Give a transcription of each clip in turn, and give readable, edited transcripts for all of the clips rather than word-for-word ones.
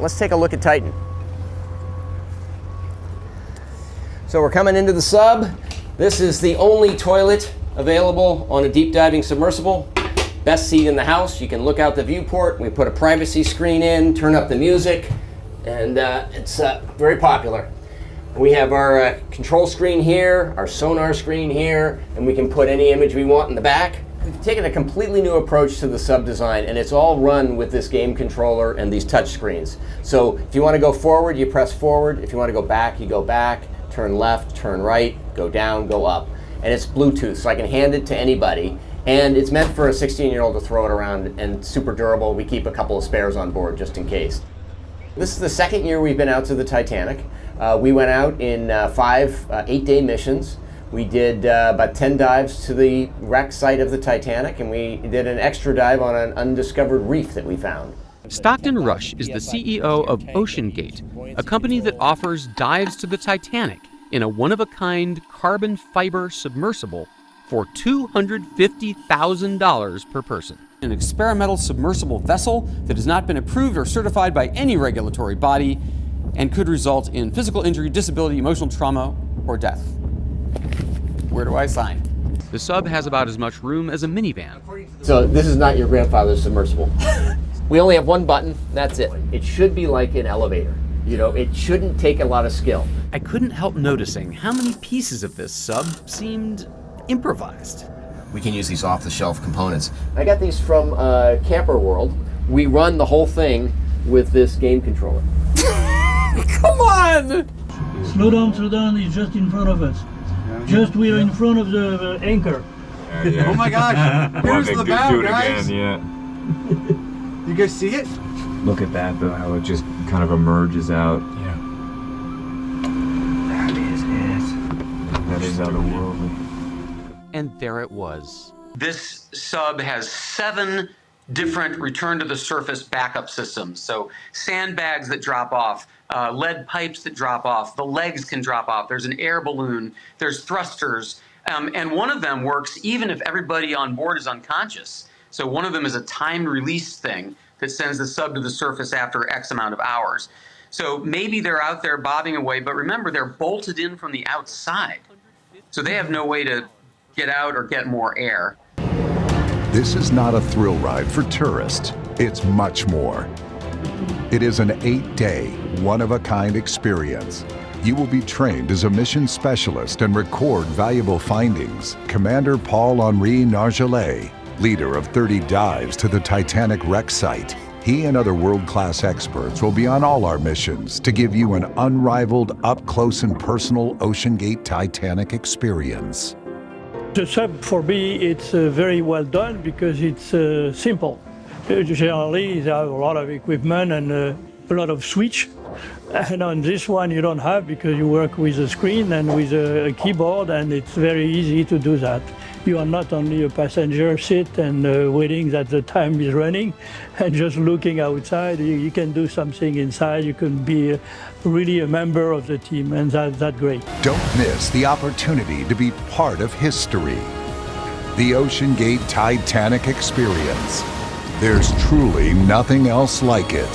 let's take a look at Titan. So we're coming into the sub. This is the only toilet available on a deep diving submersible. Best seat in the house. You can look out the viewport. We put a privacy screen in, turn up the music, and it's very popular. We have our control screen here, our sonar screen here, and we can put any image we want in the back. We've taken a completely new approach to the sub design, and it's all run with this game controller and these touch screens. So if you want to go forward, you press forward. If you want to go back, you go back. Turn left, turn right, go down, go up. And it's Bluetooth, so I can hand it to anybody. And it's meant for a 16-year-old to throw it around, and super durable. We keep a couple of spares on board just in case. This is the second year we've been out to the Titanic. We went out in 5 8-day missions. We did about 10 dives to the wreck site of the Titanic, and we did an extra dive on an undiscovered reef that we found. Stockton Rush is the CEO of OceanGate, a company that offers dives to the Titanic in a one-of-a-kind carbon fiber submersible for $250,000 per person. An experimental submersible vessel that has not been approved or certified by any regulatory body and could result in physical injury, disability, emotional trauma, or death. Where do I sign? The sub has about as much room as a minivan. So this is not your grandfather's submersible. We only have one button, that's it. It should be like an elevator. You know, it shouldn't take a lot of skill. I couldn't help noticing how many pieces of this sub seemed improvised. We can use these off-the-shelf components. I got these from Camper World. We run the whole thing with this game controller. Come on! Slow down, it's just in front of us. Just we're in front of the anchor. Yeah. Oh my gosh, here's the bow, do it guys. again, yeah. You guys see it? Look at that though, how it just kind of emerges out. Yeah. That is it. That is otherworldly. And there it was. This sub has 7 different return to the surface backup systems. So sandbags that drop off, lead pipes that drop off, the legs can drop off, there's an air balloon, there's thrusters, and one of them works even if everybody on board is unconscious. So one of them is a timed release thing that sends the sub to the surface after X amount of hours. So maybe they're out there bobbing away, but remember, they're bolted in from the outside. So they have no way to get out or get more air. This is not a thrill ride for tourists. It's much more. It is an 8-day, one-of-a-kind experience. You will be trained as a mission specialist and record valuable findings. Commander Paul-Henri Nargelet, leader of 30 dives to the Titanic wreck site. He and other world-class experts will be on all our missions to give you an unrivaled, up-close and personal OceanGate Titanic experience. The sub for me, it's very well done because it's simple. Generally, they have a lot of equipment and a lot of switch. And on this one, you don't have because you work with a screen and with a keyboard, and it's very easy to do that. You are not only a passenger sit and waiting that the time is running and just looking outside. You can do something inside. You can be really a member of the team, and that's great. Don't miss the opportunity to be part of history. The OceanGate Titanic experience. There's truly nothing else like it.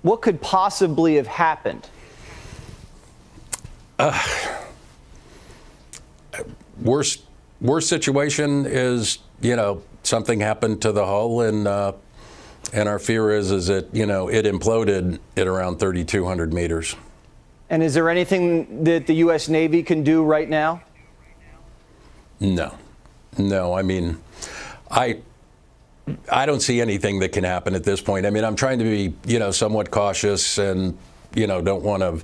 What could possibly have happened? Worst situation is, something happened to the hull, and our fear is that, it imploded at around 3,200 meters. And is there anything that the U.S. Navy can do right now? No. I mean, I don't see anything that can happen at this point. I mean, I'm trying to be, somewhat cautious and, don't want to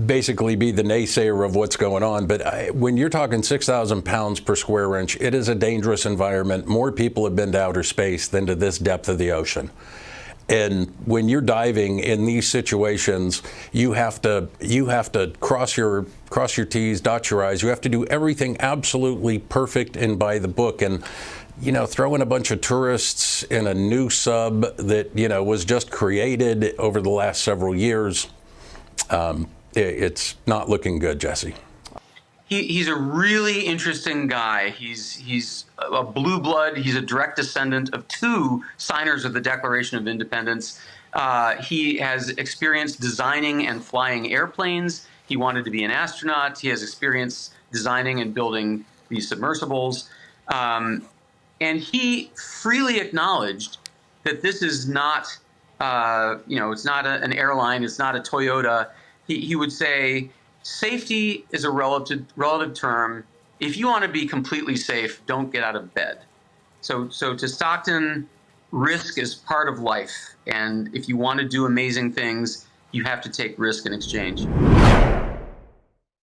basically be the naysayer of what's going on. But when you're talking 6,000 pounds per square inch, it is a dangerous environment. More people have been to outer space than to this depth of the ocean. And when you're diving in these situations, you have to cross your T's, dot your I's. You have to do everything absolutely perfect and by the book. And throwing a bunch of tourists in a new sub that was just created over the last several years, it's not looking good, Jesse. He's a really interesting guy. He's a blue blood. He's a direct descendant of two signers of the Declaration of Independence. He has experience designing and flying airplanes. He wanted to be an astronaut. He has experience designing and building these submersibles. And he freely acknowledged that this is not, it's not an airline. It's not a Toyota. He would say, safety is a relative term. If you want to be completely safe, don't get out of bed. So to Stockton, risk is part of life. And if you want to do amazing things, you have to take risk in exchange.